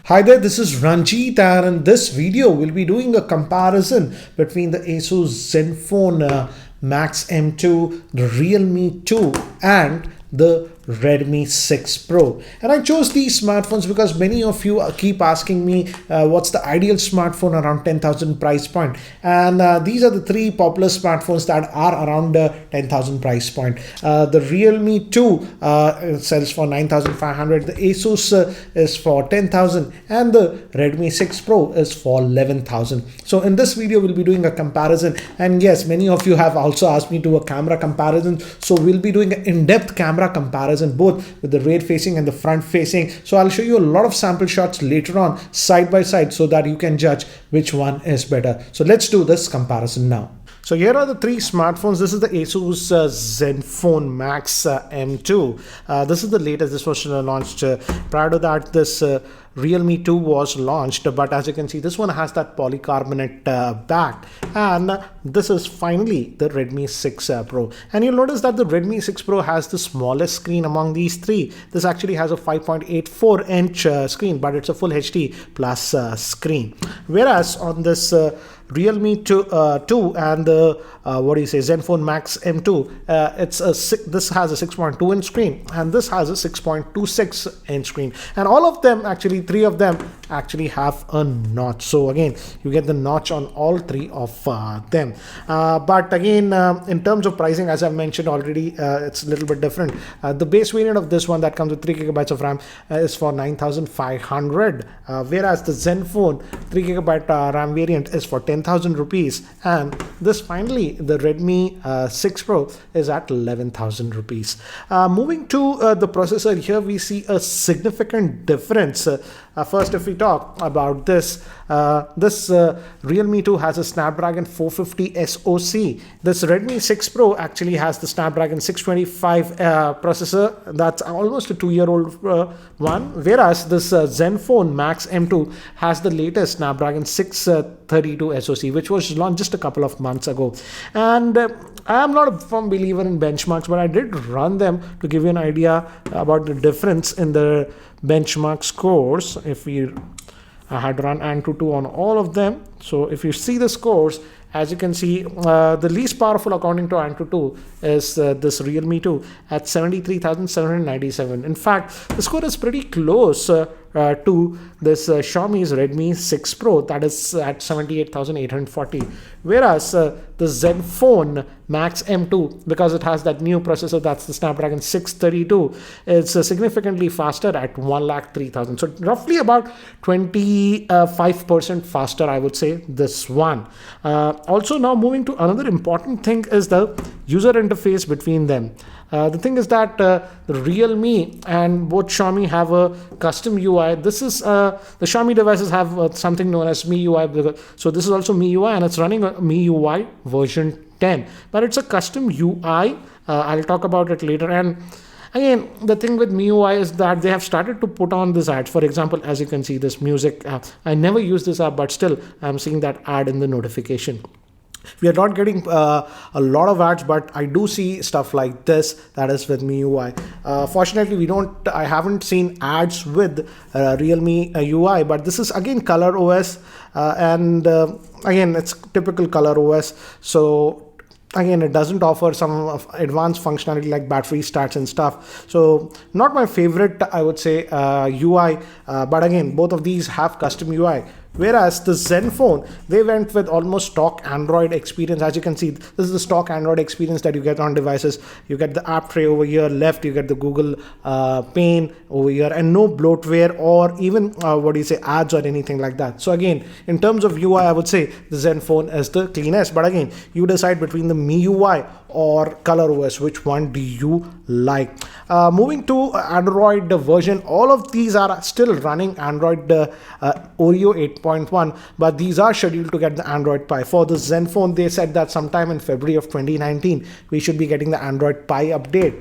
Hi there, this is Ranjit, and in this video we'll be doing a comparison between the Asus Zenfone Max M2, the Realme 2 and the Redmi 6 Pro. And I chose these smartphones because many of you keep asking me what's the ideal smartphone around 10,000 price point, and these are the three popular smartphones that are around 10,000 price point. The Realme 2 sells for 9,500, the Asus is for 10,000, and the Redmi 6 Pro is for 11,000. So in this video we'll be doing a comparison, and yes, many of you have also asked me to do a camera comparison, so we'll be doing an in-depth camera comparison both with the rear facing and the front facing. So I'll show you a lot of sample shots later on side by side so that you can judge which one is better. So let's do this comparison now. So here are the three smartphones. This is the Asus Zenfone Max M2. This is the latest. This was launched prior to that. This Realme 2 was launched, but as you can see, this one has that polycarbonate back, and this is finally the Redmi 6 Pro. And you'll notice that the Redmi 6 Pro has the smallest screen among these three. This actually has a 5.84 inch screen, but it's a full HD plus screen. Whereas on this Realme 2 and the Zenfone Max M2, this has a 6.2 inch screen, and this has a 6.26 inch screen, and all of them actually, three of them actually have a notch. So again, you get the notch on all three of them. But again, in terms of pricing, as I've mentioned already, it's a little bit different. The base variant of this one that comes with 3 GB of RAM is for 9,500, whereas the Zenfone 3 GB RAM variant is for 10,000 rupees, and this finally the Redmi 6 Pro is at 11,000 rupees. Moving to the processor, here we see a significant difference. First, if we talk about this Realme 2 has a Snapdragon 450 SoC. This Redmi 6 Pro actually has the Snapdragon 625 processor. That's almost a 2-year-old one, whereas this Zenfone Max M2 has the latest Snapdragon 632 SoC, which was launched just a couple of months ago. And I am not a firm believer in benchmarks, but I did run them to give you an idea about the difference in the benchmark scores. I had run Antutu on all of them. So if you see the scores, as you can see, the least powerful according to Antutu is this Realme 2 at 73,797. In fact, the score is pretty close to this Xiaomi's Redmi 6 Pro, that is at 78,840. Whereas the Zenfone Max M2, because it has that new processor, that's the Snapdragon 632, it's significantly faster at 1,03,000. So roughly about 25% faster, I would say, this one. Also, now moving to another important thing is the user interface between them. The thing is that the Realme and both Xiaomi have a custom UI. This is the Xiaomi devices have something known as MIUI. So this is also MIUI, and it's running a MIUI version 10. But it's a custom UI. I'll talk about it later. And again, the thing with MIUI is that they have started to put on this ads. For example, as you can see, this music app. I never use this app, but still I'm seeing that ad in the notification. We are not getting a lot of ads, but I do see stuff like this that is with MIUI. Fortunately, I haven't seen ads with Realme UI, but this is again Color OS, and again, it's typical Color OS. So again, it doesn't offer some advanced functionality like battery stats and stuff. So not my favorite, I would say, UI, but again, both of these have custom UI. Whereas the Zenfone, they went with almost stock Android experience. As you can see, this is the stock Android experience that you get on devices. You get the app tray over here left, you get the Google pane over here, and no bloatware or even ads or anything like that. So again, in terms of UI, I would say the Zenfone is the cleanest. But again, you decide between the MIUI or Color OS, which one do you like? Moving to Android version, all of these are still running Android Oreo 8.1, but these are scheduled to get the Android Pie. For the Zenfone, they said that sometime in February of 2019 we should be getting the Android Pie update.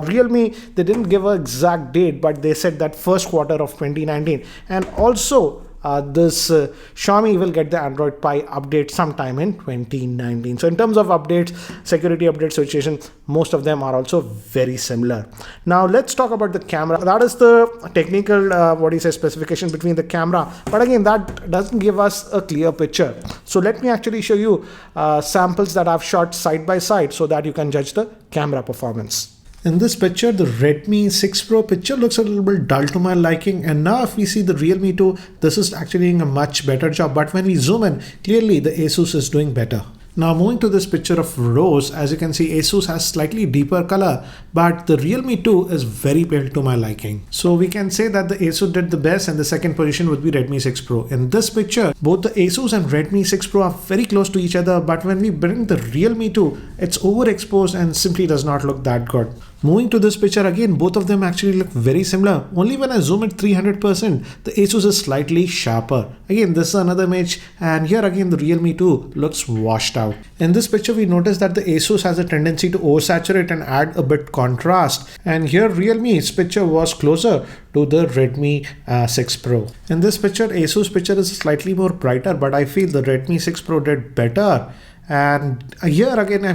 Realme, they didn't give an exact date, but they said that first quarter of 2019. And also Xiaomi will get the Android Pie update sometime in 2019. So in terms of updates, security update situation, most of them are also very similar. Now let's talk about the camera. That is the technical specification between the camera, but again that doesn't give us a clear picture. So let me actually show you samples that I've shot side by side so that you can judge the camera performance. In this picture, the Redmi 6 Pro picture looks a little bit dull to my liking, and now if we see the Realme 2, this is actually doing a much better job, but when we zoom in, clearly the Asus is doing better. Now moving to this picture of rose, as you can see Asus has slightly deeper color, but the Realme 2 is very pale to my liking. So we can say that the Asus did the best, and the second position would be Redmi 6 Pro. In this picture, both the Asus and Redmi 6 Pro are very close to each other, but when we bring the Realme 2, it's overexposed and simply does not look that good. Moving to this picture again, both of them actually look very similar. Only when I zoom at 300%, the Asus is slightly sharper. Again, this is another image, and here again the Realme 2 looks washed out. In this picture, we notice that the Asus has a tendency to oversaturate and add a bit contrast. And here Realme's picture was closer to the Redmi 6 Pro. In this picture, Asus picture is slightly more brighter, but I feel the Redmi 6 Pro did better. And here again,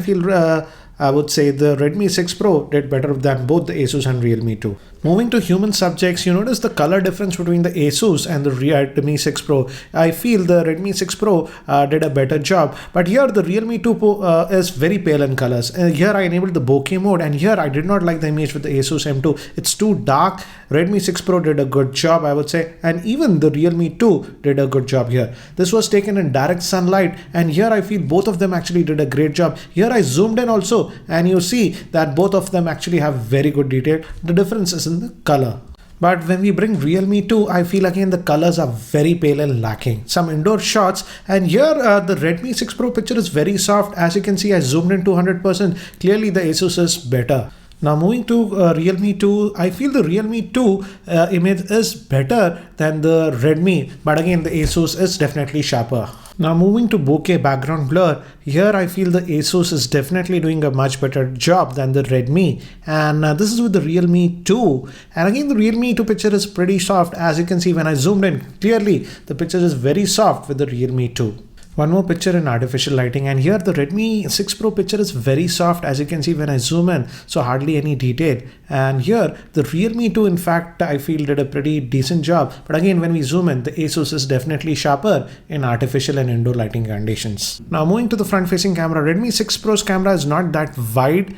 I would say the Redmi 6 Pro did better than both the Asus and Realme 2. Moving to human subjects, you notice the color difference between the Asus and the Redmi 6 Pro. I feel the Redmi 6 Pro did a better job, but here the Realme 2 Pro is very pale in colors. Here I enabled the bokeh mode, and here I did not like the image with the Asus M2. It's too dark. Redmi 6 Pro did a good job, I would say, and even the Realme 2 did a good job here. This was taken in direct sunlight, and here I feel both of them actually did a great job. Here I zoomed in also, and you see that both of them actually have very good detail. The difference is in the color. But when we bring Realme 2, I feel again the colors are very pale and lacking. Some indoor shots, and here the Redmi 6 Pro picture is very soft. As you can see, I zoomed in 200%. Clearly the Asus is better. Now moving to Realme 2, I feel the Realme 2 image is better than the Redmi, but again the Asus is definitely sharper. Now moving to bokeh background blur, here I feel the Asus is definitely doing a much better job than the Redmi, and this is with the Realme 2. And again the Realme 2 picture is pretty soft. As you can see when I zoomed in, clearly the picture is very soft with the Realme 2. One more picture in artificial lighting, and here the Redmi 6 Pro picture is very soft, as you can see when I zoom in, so hardly any detail. And here the Realme 2 in fact I feel did a pretty decent job, but again when we zoom in, the Asus is definitely sharper in artificial and indoor lighting conditions. Now moving to the front facing camera, Redmi 6 Pro's camera is not that wide,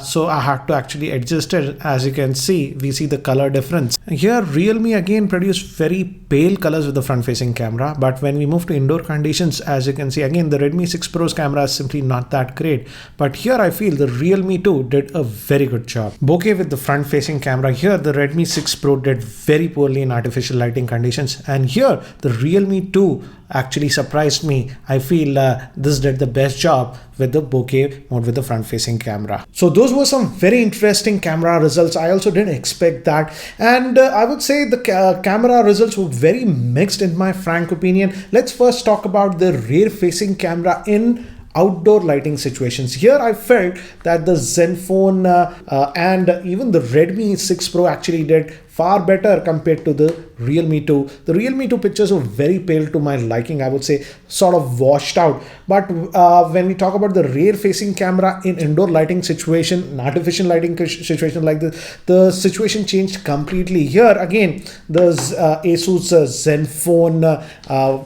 so I had to actually adjust it. As you can see, we see the color difference. Here Realme again produced very pale colors with the front facing camera, but when we move to indoor conditions, as you can see again the Redmi 6 Pro's camera is simply not that great, but here I feel the Realme 2 did a very good job. Bokeh with the front facing camera, here the Redmi 6 Pro did very poorly in artificial lighting conditions, and here the Realme 2 actually surprised me. I feel this did the best job with the bokeh mode with the front facing camera. So those were some very interesting camera results. I also didn't expect that, and I would say the camera results were very mixed in my frank opinion. Let's first talk about the rear facing camera in outdoor lighting situations. Here I felt that the Zenfone and even the Redmi 6 Pro actually did far better compared to the Realme 2. The Realme 2 pictures were very pale to my liking, I would say, sort of washed out. But when we talk about the rear facing camera in indoor lighting situation, an artificial lighting situation like this, the situation changed completely. Here again, the Asus Zenfone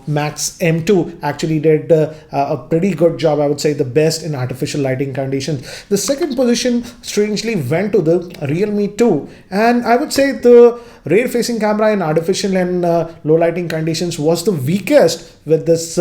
Max M2 actually did a pretty good job, I would say the best in artificial lighting conditions. The second position strangely went to the Realme 2, and I would say the rear facing camera in artificial and low lighting conditions was the weakest with this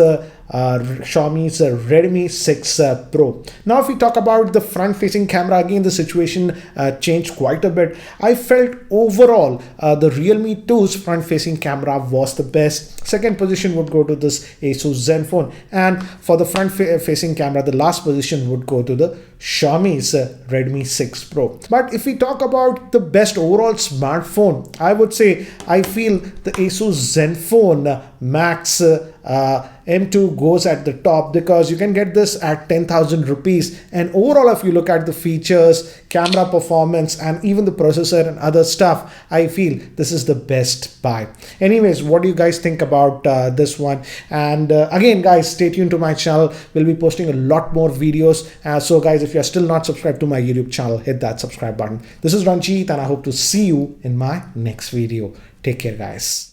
Xiaomi's Redmi 6 Pro. Now if we talk about the front facing camera, again the situation changed quite a bit. I felt overall the Realme 2's front facing camera was the best. Second position would go to this Asus Zenfone, and for the front facing camera the last position would go to the Xiaomi's Redmi 6 Pro. But if we talk about the best overall smartphone, I would say I feel the Asus Zenfone Max M2 goes at the top, because you can get this at 10,000 rupees. And overall, if you look at the features, camera performance, and even the processor and other stuff, I feel this is the best buy. Anyways, what do you guys think about this one? And again, guys, stay tuned to my channel. We'll be posting a lot more videos. So guys, if you're still not subscribed to my YouTube channel, hit that subscribe button. This is Ranjit, and I hope to see you in my next video. Take care, guys.